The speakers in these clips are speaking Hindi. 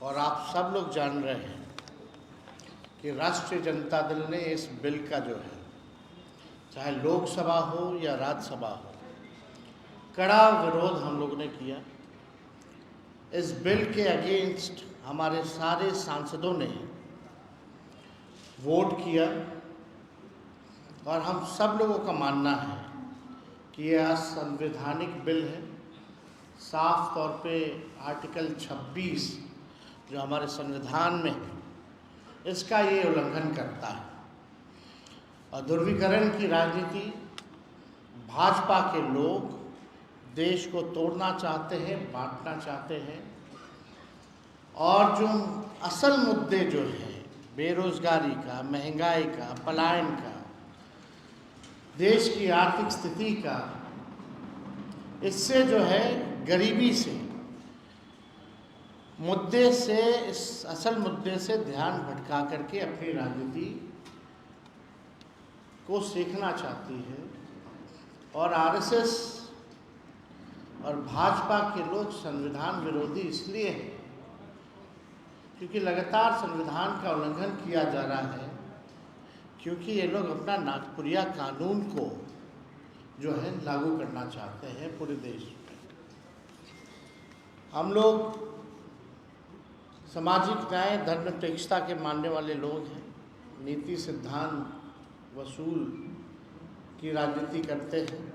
और आप सब लोग जान रहे हैं कि राष्ट्रीय जनता दल ने इस बिल का जो है, चाहे लोकसभा हो या राज्यसभा हो, कड़ा विरोध हम लोगों ने किया। इस बिल के अगेंस्ट हमारे सारे सांसदों ने वोट किया और हम सब लोगों का मानना है कि यह असंवैधानिक बिल है। साफ तौर पे आर्टिकल 26 जो हमारे संविधान में है, इसका ये उल्लंघन करता है। और ध्रुवीकरण की राजनीति, भाजपा के लोग देश को तोड़ना चाहते हैं, बांटना चाहते हैं। और जो असल मुद्दे जो हैं, बेरोजगारी का, महंगाई का, पलायन का, देश की आर्थिक स्थिति का, इससे जो है गरीबी से मुद्दे से, इस असल मुद्दे से ध्यान भटका करके अपनी राजनीति को सीखना चाहती है। और आरएसएस और भाजपा के लोग संविधान विरोधी इसलिए हैं क्योंकि लगातार संविधान का उल्लंघन किया जा रहा है, क्योंकि ये लोग अपना नागपुरिया कानून को जो है लागू करना चाहते हैं पूरे देश में। हम लोग सामाजिक न्याय, धर्मनिरपेक्षता के मानने वाले लोग हैं। नीति, सिद्धांत, वसूल की राजनीति करते हैं।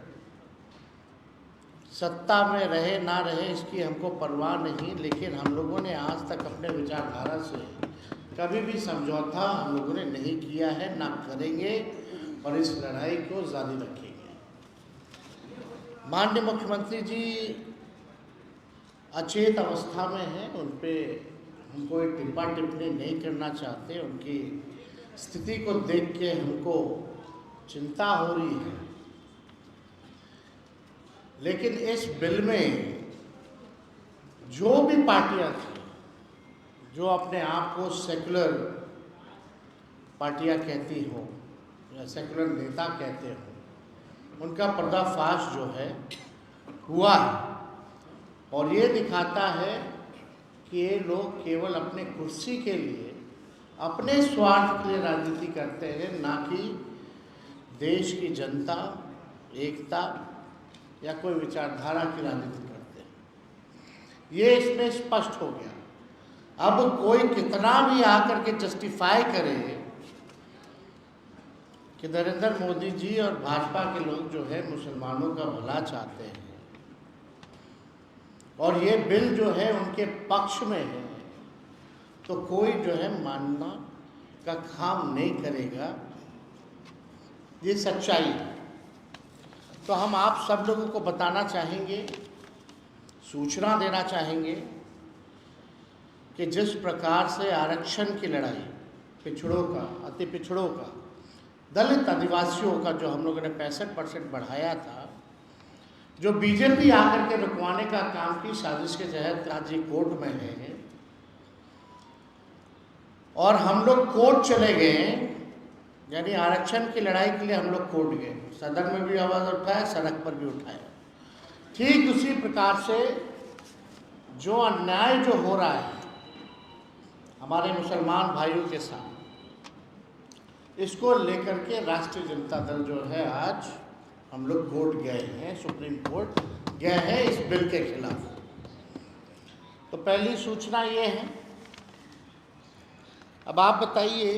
सत्ता में रहे ना रहे इसकी हमको परवाह नहीं, लेकिन हम लोगों ने आज तक अपने विचारधारा से कभी भी समझौता हम लोगों ने नहीं किया है, ना करेंगे और इस लड़ाई को जारी रखेंगे। माननीय मुख्यमंत्री जी अचेत अवस्था में हैं, उन पे हम कोई टिप्पा टिप्पणी नहीं करना चाहते। उनकी स्थिति को देख के हमको चिंता हो रही है। लेकिन इस बिल में जो भी पार्टियां थी, जो अपने आप को सेकुलर पार्टियां कहती हो या सेकुलर नेता कहते हो, उनका पर्दाफाश जो है हुआ है। और ये दिखाता है कि ये लोग केवल अपने कुर्सी के लिए, अपने स्वार्थ के लिए राजनीति करते हैं, ना कि देश की जनता, एकता या कोई विचारधारा की राजनीति करते हैं। ये इसमें स्पष्ट हो गया। अब कोई कितना भी आकर के जस्टिफाई करे कि नरेंद्र मोदी जी और भाजपा के लोग जो है मुसलमानों का भला चाहते हैं और ये बिल जो है उनके पक्ष में है, तो कोई जो है मानना का काम नहीं करेगा। ये सच्चाई है। तो हम आप सब लोगों को बताना चाहेंगे, सूचना देना चाहेंगे कि जिस प्रकार से आरक्षण की लड़ाई, पिछड़ों का, अति पिछड़ों का, दलित आदिवासियों का जो हम लोगों ने 65% बढ़ाया था, जो बीजेपी आकर के रुकवाने का काम की साजिश के तहत आज ये कोर्ट में है और हम लोग कोर्ट चले गए, यानी आरक्षण की लड़ाई के लिए हम लोग कोर्ट गए, सदन में भी आवाज़ उठाया, सड़क पर भी उठाया। ठीक उसी प्रकार से जो अन्याय जो हो रहा है हमारे मुसलमान भाइयों के साथ, इसको लेकर के राष्ट्रीय जनता दल जो है आज हम लोग कोर्ट गए हैं, सुप्रीम कोर्ट गए हैं इस बिल के खिलाफ। तो पहली सूचना ये है। अब आप बताइए,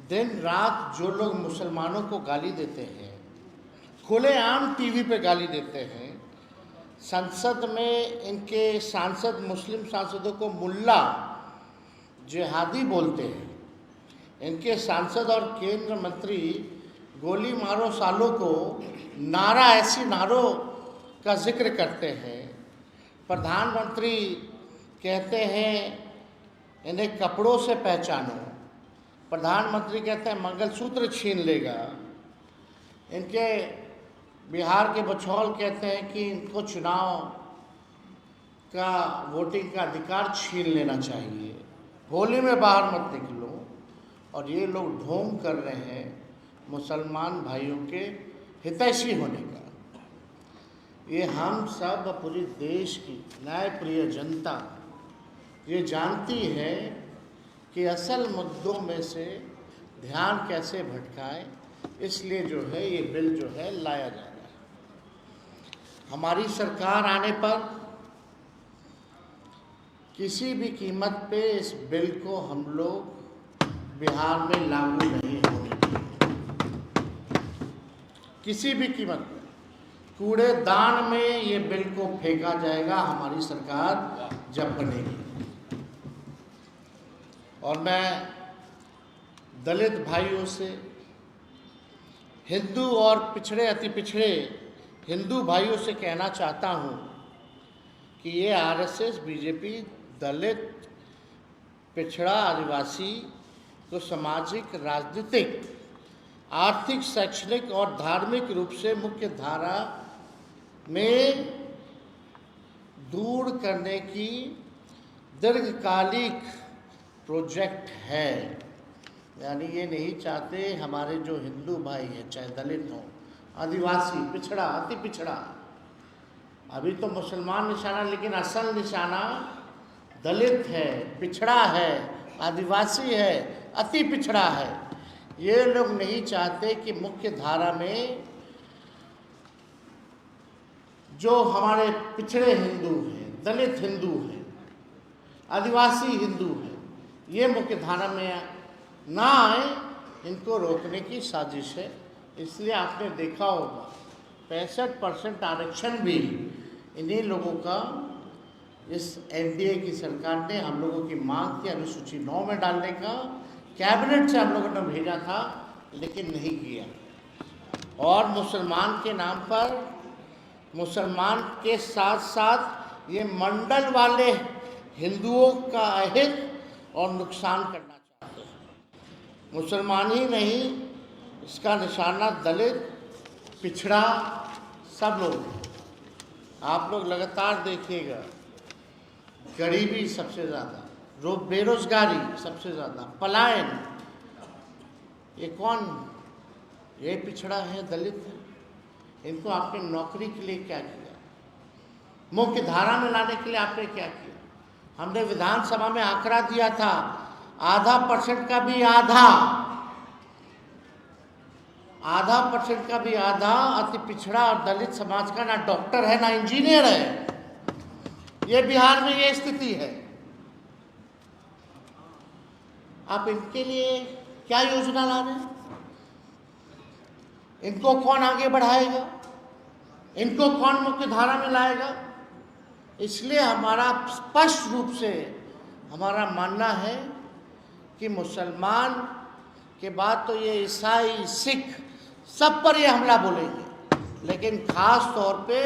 दिन रात जो लोग मुसलमानों को गाली देते हैं, खुलेआम टीवी पे गाली देते हैं, संसद में इनके सांसद मुस्लिम सांसदों को मुल्ला, जिहादी बोलते हैं, इनके सांसद और केंद्र मंत्री गोली मारो सालों को नारा, ऐसी नारों का जिक्र करते हैं। प्रधानमंत्री कहते हैं इन्हें कपड़ों से पहचानो, प्रधानमंत्री कहते हैं मंगलसूत्र छीन लेगा, इनके बिहार के बछौल कहते हैं कि इनको चुनाव का, वोटिंग का अधिकार छीन लेना चाहिए, होली में बाहर मत निकलो। और ये लोग ढोंग कर रहे हैं मुसलमान भाइयों के हितैषी होने का। ये हम सब पूरी देश की न्यायप्रिय जनता ये जानती है कि असल मुद्दों में से ध्यान कैसे भटकाए, इसलिए जो है ये बिल जो है लाया जा रहा है। हमारी सरकार आने पर किसी भी कीमत पे इस बिल को हम लोग बिहार में लागू नहीं होने देंगे, किसी भी कीमत पे। कूड़ेदान में ये बिल को फेंका जाएगा हमारी सरकार जब बनेगी। और मैं दलित भाइयों से, हिंदू और पिछड़े अति पिछड़े हिंदू भाइयों से कहना चाहता हूँ कि ये आरएसएस, बीजेपी दलित, पिछड़ा, आदिवासी को सामाजिक, राजनीतिक, आर्थिक, शैक्षणिक और धार्मिक रूप से मुख्य धारा में दूर करने की दीर्घकालिक प्रोजेक्ट है। यानी ये नहीं चाहते हमारे जो हिंदू भाई हैं, चाहे दलित हों, आदिवासी, पिछड़ा, अति पिछड़ा, अभी तो मुसलमान निशाना, लेकिन असल निशाना दलित है, पिछड़ा है, आदिवासी है, अति पिछड़ा है। ये लोग नहीं चाहते कि मुख्य धारा में जो हमारे पिछड़े हिंदू हैं, दलित हिंदू हैं, आदिवासी हिंदू हैं, ये मुख्य धारा में ना आए, इनको रोकने की साजिश है। इसलिए आपने देखा होगा 65% आरक्षण भी इन्हीं लोगों का इस एनडीए की सरकार ने, हम लोगों की मांग थी अनुसूची 9 में डालने का, कैबिनेट से हम लोगों ने भेजा था, लेकिन नहीं किया। और मुसलमान के नाम पर, मुसलमान के साथ साथ ये मंडल वाले हिंदुओं का अहित और नुकसान करना चाहते हैं। मुसलमान ही नहीं, इसका निशाना दलित, पिछड़ा, सब लोग। आप लोग लगातार देखिएगा, गरीबी सबसे ज़्यादा, बेरोजगारी सबसे ज़्यादा, पलायन, ये कौन, ये पिछड़ा है, दलित है। इनको आपने नौकरी के लिए क्या किया, मुख्य धारा में लाने के लिए आपने क्या किया? हमने विधानसभा में आंकड़ा दिया था, 0.5% का भी आधा अति पिछड़ा और दलित समाज का ना डॉक्टर है, ना इंजीनियर है। ये बिहार में ये स्थिति है। आप इनके लिए क्या योजना ला रहे हैं? इनको कौन आगे बढ़ाएगा? इनको कौन मुख्य धारा में लाएगा? इसलिए हमारा स्पष्ट रूप से हमारा मानना है कि मुसलमान के बाद तो ये ईसाई, सिख, सब पर ये हमला बोलेंगे, लेकिन खास तौर पे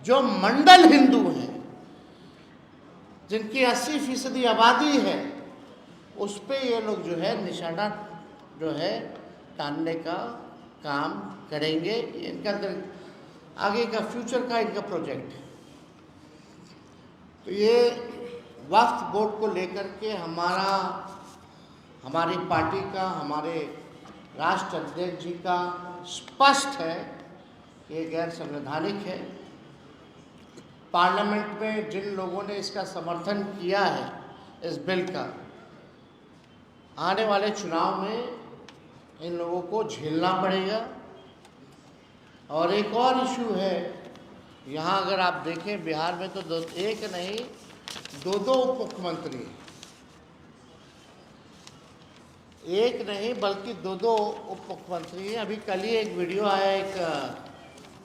जो मंडल हिंदू हैं, जिनकी 80% आबादी है, उस पे ये लोग जो है निशाना जो है तानने का काम करेंगे। इनका आगे का फ्यूचर का इनका प्रोजेक्ट है। तो ये वक्फ बोर्ड को लेकर के हमारी पार्टी का, हमारे राष्ट्र अध्यक्ष जी का स्पष्ट है कि ये गैर संवैधानिक है। पार्लियामेंट में जिन लोगों ने इसका समर्थन किया है, इस बिल का, आने वाले चुनाव में इन लोगों को झेलना पड़ेगा। और एक और इशू है, यहाँ अगर आप देखें बिहार में तो एक नहीं, दो उप मुख्यमंत्री, एक नहीं बल्कि दो उप मुख्यमंत्री हैं। अभी कल ही एक वीडियो आया,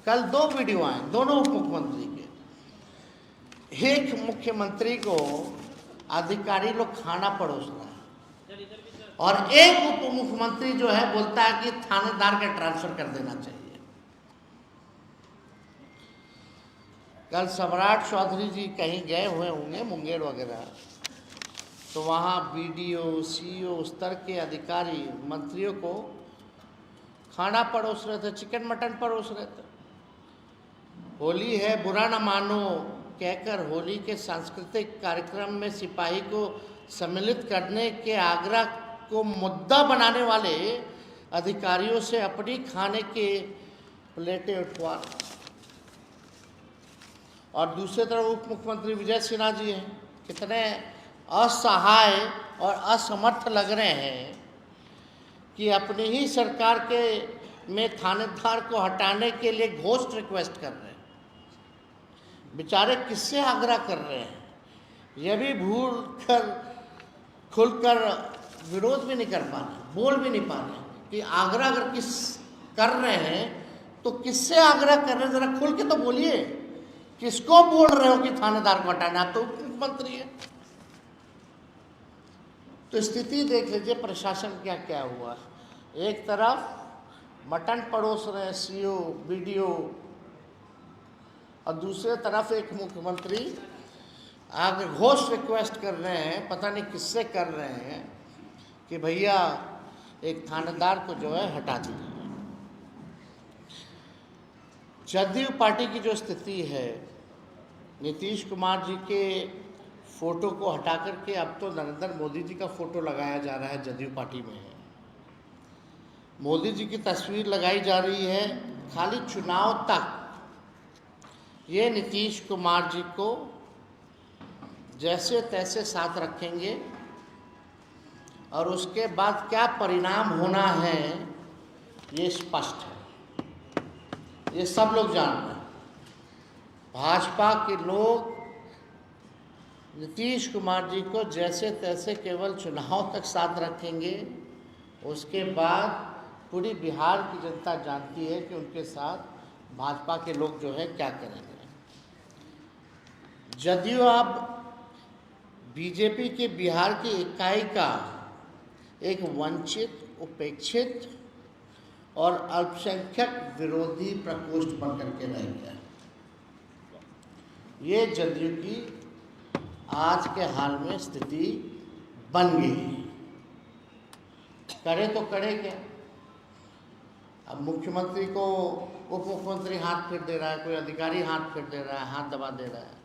कल 2 वीडियो आए, दोनों उप मुख्यमंत्री के। एक मुख्यमंत्री को अधिकारी लोग खाना परोस रहा है, और एक उप मुख्यमंत्री जो है बोलता है कि थानेदार का ट्रांसफर कर देना चाहिए। कल सम्राट चौधरी जी कहीं गए हुए होंगे, मुंगेर वगैरह, तो वहाँ बीडीओ, सीईओ स्तर के अधिकारी मंत्रियों को खाना परोस रहे थे, चिकन मटन परोस रहे थे। होली है, बुरा न मानो कहकर होली के सांस्कृतिक कार्यक्रम में सिपाही को सम्मिलित करने के आग्रह को मुद्दा बनाने वाले अधिकारियों से अपनी खाने के प्लेटें उठवा रहे। और दूसरी तरफ उप मुख्यमंत्री विजय सिन्हा जी हैं, कितने असहाय और असमर्थ लग रहे हैं कि अपनी ही सरकार के में थानेदार को हटाने के लिए घोस्ट रिक्वेस्ट कर रहे हैं। बेचारे किससे आग्रह कर रहे हैं? यह भी भूल कर खुलकर विरोध भी नहीं कर पा रहे, बोल भी नहीं पा रहे कि आग्रह अगर किस कर रहे हैं तो किससे आग्रह कर रहे हैं? जरा खुल के तो बोलिए, किसको बोल रहे हो कि थानेदार को हटाना? आप तो उप मुख्यमंत्री है। तो स्थिति देख लीजिए प्रशासन क्या क्या हुआ। एक तरफ मटन परोस रहे हैं सीओ बीडीओ, और दूसरे तरफ एक मुख्यमंत्री आगे घोष रिक्वेस्ट कर रहे हैं, पता नहीं किससे कर रहे हैं, कि भैया एक थानेदार को जो है हटा दीजिए। जदयू पार्टी की जो स्थिति है, नीतीश कुमार जी के फोटो को हटा करके अब तो नरेंद्र मोदी जी का फोटो लगाया जा रहा है। जदयू पार्टी में है, मोदी जी की तस्वीर लगाई जा रही है खाली चुनाव तक। ये नीतीश कुमार जी को जैसे तैसे साथ रखेंगे और उसके बाद क्या परिणाम होना है ये स्पष्ट है, ये सब लोग जान रहे हैं। भाजपा के लोग नीतीश कुमार जी को जैसे तैसे केवल चुनाव तक साथ रखेंगे, उसके बाद पूरी बिहार की जनता जानती है कि उनके साथ भाजपा के लोग जो है क्या करेंगे। जदयू अब बीजेपी के बिहार की इकाई का एक वंचित, उपेक्षित और अल्पसंख्यक विरोधी प्रकोष्ठ बनकर के रह गया। ये जदयू की आज के हाल में स्थिति बन गई। करे तो करे क्या? अब मुख्यमंत्री को उप मुख्यमंत्री हाथ फेर दे रहा है, कोई अधिकारी हाथ फेर दे रहा है, हाथ दबा दे रहा है,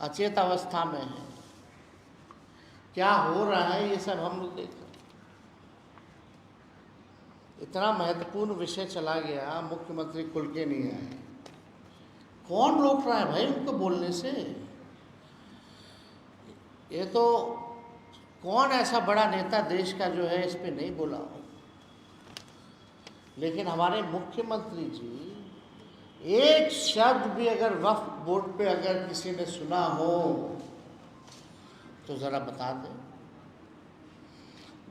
अचेत अवस्था में है। क्या हो रहा है ये सब हम लोग देख रहे हैं। इतना महत्वपूर्ण विषय चला गया, मुख्यमंत्री खुल के नहीं आए। कौन रोक रहा है भाई उनको बोलने से? ये तो कौन ऐसा बड़ा नेता देश का जो है इस पे नहीं बोला हो। लेकिन हमारे मुख्यमंत्री जी एक शब्द भी अगर वक्फ बोर्ड पे अगर किसी ने सुना हो तो ज़रा बता दें।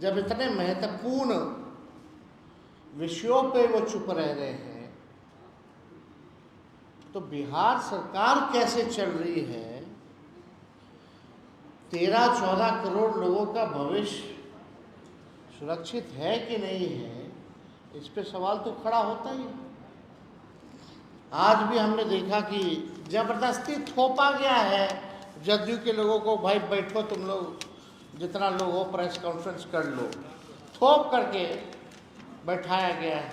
जब इतने महत्वपूर्ण विषयों पे वो चुप रह रहे हैं तो बिहार सरकार कैसे चल रही है? 13-14 करोड़ लोगों का भविष्य सुरक्षित है कि नहीं है, इस पे सवाल तो खड़ा होता ही। आज भी हमने देखा कि जबरदस्ती थोपा गया है जदयू के लोगों को, भाई बैठो तुम लोग, जितना लोग हो प्रेस कॉन्फ्रेंस कर लो, थोप करके बैठाया गया है।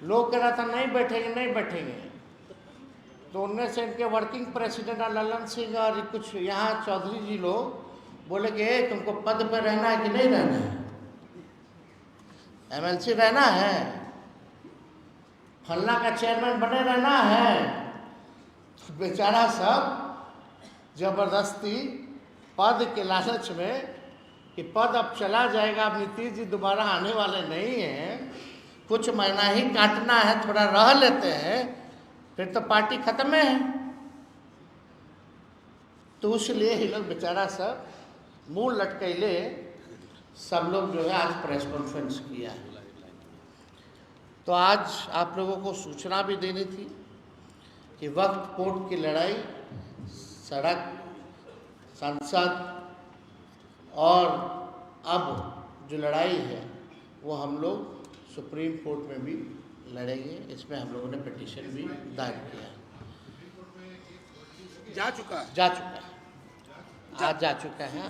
लोग कह रहा था नहीं बैठेंगे नहीं बैठेंगे, तो उनमें से इनके वर्किंग प्रेसिडेंट ललन सिंह और कुछ यहाँ चौधरी जी लोग बोले कि तुमको पद पर रहना है कि नहीं रहना है, एमएलसी रहना है, फलना का चेयरमैन बने रहना है। तो बेचारा सब जबरदस्ती पद के लालच में कि पद अब चला जाएगा, अब नीतीश जी दोबारा आने वाले नहीं हैं, कुछ महीना ही काटना है, थोड़ा रह लेते हैं, फिर तो पार्टी खत्म है। तो इसलिए ये लोग बेचारा सब मुंह लटकैले सब लोग जो है आज प्रेस कॉन्फ्रेंस किया है। तो आज आप लोगों को सूचना भी देनी थी कि वक्फ कोर्ट की लड़ाई सड़क, संसद और अब जो लड़ाई है वो हम लोग सुप्रीम कोर्ट में भी लड़ेंगे। इसमें हम लोगों ने पिटीशन भी दायर किया है। जा चुका है आज जा चुका है।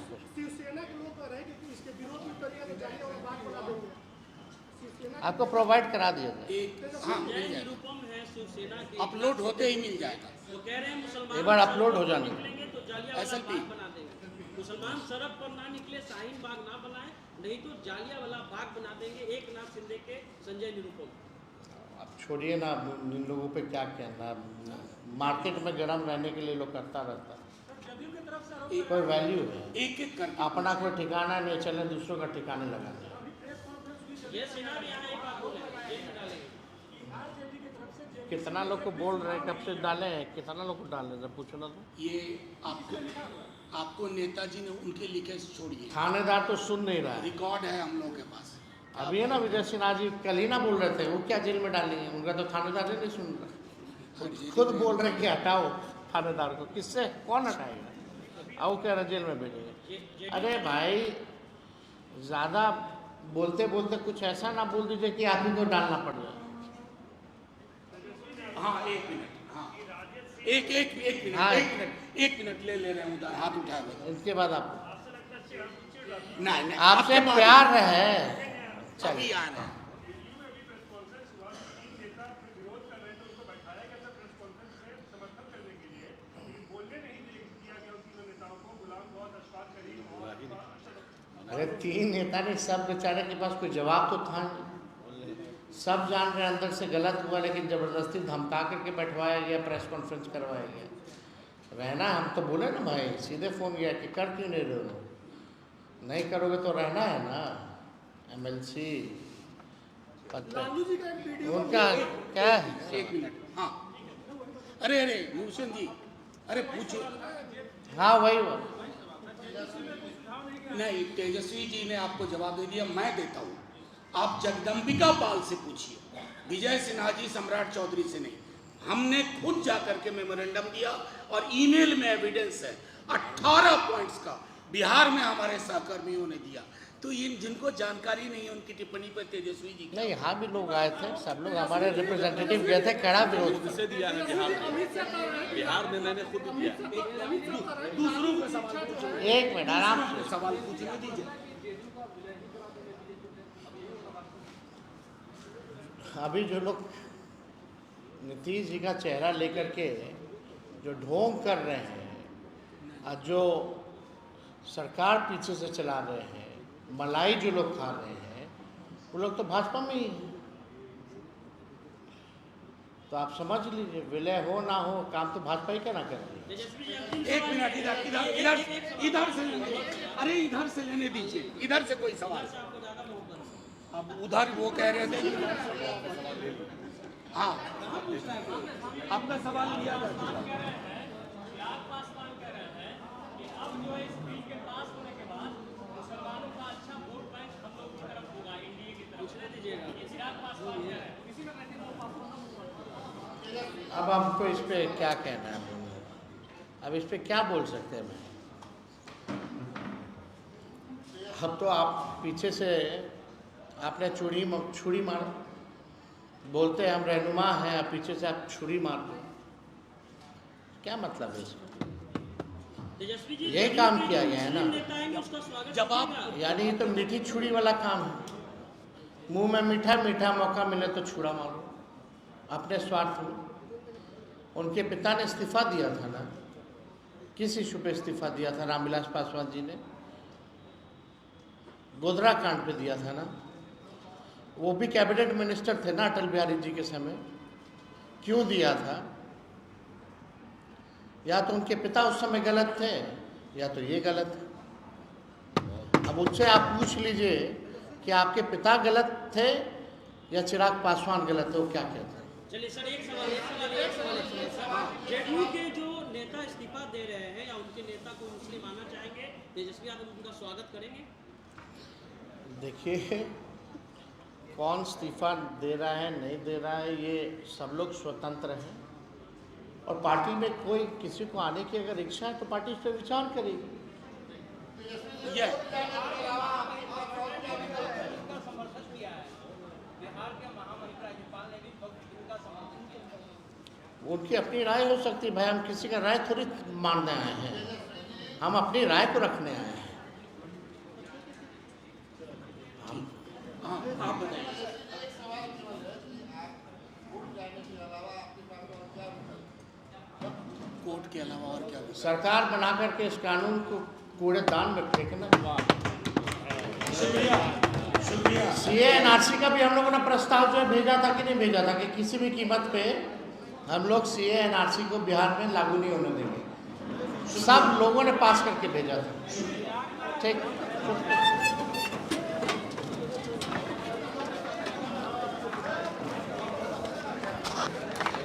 आपको प्रोवाइड करा दिया जाए, अपलोड होते ही मिल जाएगा। एक बार अपलोड हो जाने ऐसा भी मुसलमान सड़क पर ना निकले, शाहीन बाग ना बनाए, नहीं तो जालियावाला बाग बना देंगे। एक नाथ शिंदे के संजय निरुपम। अब छोड़िए ना, इन लोगों पे क्या कहना, मार्केट में गर्म रहने के लिए लोग करता रहता है। कोई वैल्यू है? एक एक करके अपना कोई ठिकाना नहीं, चले दूसरों का ठिकाने लगा। ये सिन्हा भी यहाँ एक बात बोले, जेल में डालेंगे। कितना लोग को बोल रहे हैं, कब से डाले हैं, कितना लोग को डाल रहे हैं, पूछो ना तो। ये आपको नेताजी ने उनके लिखे छोड़िए, थानेदार तो सुन नहीं रहा है। रिकॉर्ड है हम लोगों के पास। अभी है ना विजय सिन्हा जी कल ही ना बोल रहे थे, वो क्या जेल में डालेंगे, उनका तो थानेदार ही नहीं सुन रहा, खुद बोल रहे कि हटाओ थानेदार को। किससे, कौन हटाएगा? आओ कह रहे जेल में भेजेंगे। अरे भाई ज़्यादा बोलते बोलते कुछ ऐसा ना बोल दीजिए कि आप ही को डालना पड़ जाए। हाँ एक मिनट, हाँ एक मिनट, हाँ। एक मिनट ले रहे हैं उधर, हाथ उठा हुए। इसके बाद आप नहीं आपसे प्यार है, अभी चलिए। आ रहे हैं। अरे 3 नेता ने, सब बेचारे के पास कोई जवाब तो था नहीं। सब जान रहे अंदर से गलत हुआ, लेकिन ज़बरदस्ती धमका करके बैठवाया गया, प्रेस कॉन्फ्रेंस करवाया गया। रहना, हम तो बोले ना भाई, सीधे फ़ोन किया कि कर क्यों नहीं रहे हो, नहीं करोगे तो रहना है ना। MLC उनका क्या है? एक मिनट, हाँ। अरे भूषण जी, अरे पूछो। हाँ वही नहीं, तेजस्वी जी ने आपको जवाब दे दिया, मैं देता हूँ। आप जगदम्बिका पाल से पूछिए, विजय सिन्हा जी सम्राट चौधरी से नहीं। हमने खुद जाकर के मेमोरेंडम दिया और ईमेल में एविडेंस है 18 पॉइंट्स का, बिहार में हमारे सहकर्मियों ने दिया। तो इन जिनको जानकारी नहीं है उनकी टिप्पणी पर तेजस्वी जी नहीं, यहाँ भी लोग आए थे, सब लोग हमारे रिप्रेजेंटेटिव गए थे, कड़ा विरोध था। किसे दिया है बिहार में मैंने खुद दिया। दूसरों का सवाल पूछो। एक मिनट आराम से। सवाल पूछने दीजिए। अभी जो लोग नीतीश जी का चेहरा लेकर के जो ढोंग कर रहे हैं और जो सरकार पीछे से चला रहे हैं, मलाई जो लोग खा रहे हैं, वो लोग तो भाजपा में ही हैं। तो आप समझ लीजिए, विलय हो ना हो, काम तो भाजपा ही करना कर रही है। तेजस्वी जी अंतिम एक मिनट, इधर से लेने, अरे इधर से लेने दीजिए, इधर से कोई सवाल। आपको ज्यादा मोहब्बत है। अब उधर वो कह रहे थे। हाँ, आपका सवाल लिया जाए। चिराग पासवान कह रहे हैं कि अब जो है इस बिल के पास होने के बाद मुसलमानों का अच्छा वोट बैंक हम लोग की तरफ होगा, एनडीए की तरफ। पूछने दीजिएगा, ये चिराग पासवान कह रहे हैं। अब हमको इस पे क्या कहना है, अब इस पे क्या बोल सकते हैं मैं? अब तो आप पीछे से आपने छुरी मार, बोलते हैं हम रहनुमा हैं, आप पीछे से आप छुरी मार दो, क्या मतलब है इसका? तेजस्वी जी यही काम किया गया है ना। नेता आएंगे उसका स्वागत जवाब कीजिएगा। यानी ये तो मीठी छुरी वाला काम है। मुंह में मीठा मीठा, मौका मिले तो छुरा मारो अपने स्वार्थ में। उनके पिता ने इस्तीफा दिया था ना, किस इशू पे इस्तीफा दिया था? रामविलास पासवान जी ने गोधरा कांड पे दिया था ना। वो भी कैबिनेट मिनिस्टर थे ना अटल बिहारी जी के समय, क्यों दिया था? या तो उनके पिता उस समय गलत थे, या तो ये गलत है। अब उनसे आप पूछ लीजिए कि आपके पिता गलत थे या चिराग पासवान गलत है, वो क्या कहते हैं? चलिए सर, एक सवाल सर, जेडीयू के जो नेता इस्तीफा दे रहे हैं या उनके नेता को मुस्लिम आना चाहेंगे, तेजस्वी यादव उनका स्वागत करेंगे? देखिए, कौन इस्तीफा दे रहा है नहीं दे रहा है, ये सब लोग स्वतंत्र हैं। और पार्टी में कोई किसी को आने की अगर इच्छा है तो पार्टी उस पर विचार करेगी। उनकी अपनी राय हो सकती है भाई, हम किसी का राय थोड़ी मानने आए हैं, हम अपनी राय को रखने आए हैं। आप बताइए। कोर्ट के अलावा और क्या? सरकार बना करके इस कानून को कूड़ेदान में फेंकना। CA NRC का भी हम लोगों ने प्रस्ताव जो है भेजा था कि नहीं भेजा था कि किसी भी कीमत पे हम लोग CA NRC को बिहार में लागू नहीं होने देंगे। सब लोगों ने पास करके भेजा था। ठीक।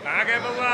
कहाँ गए बउआ?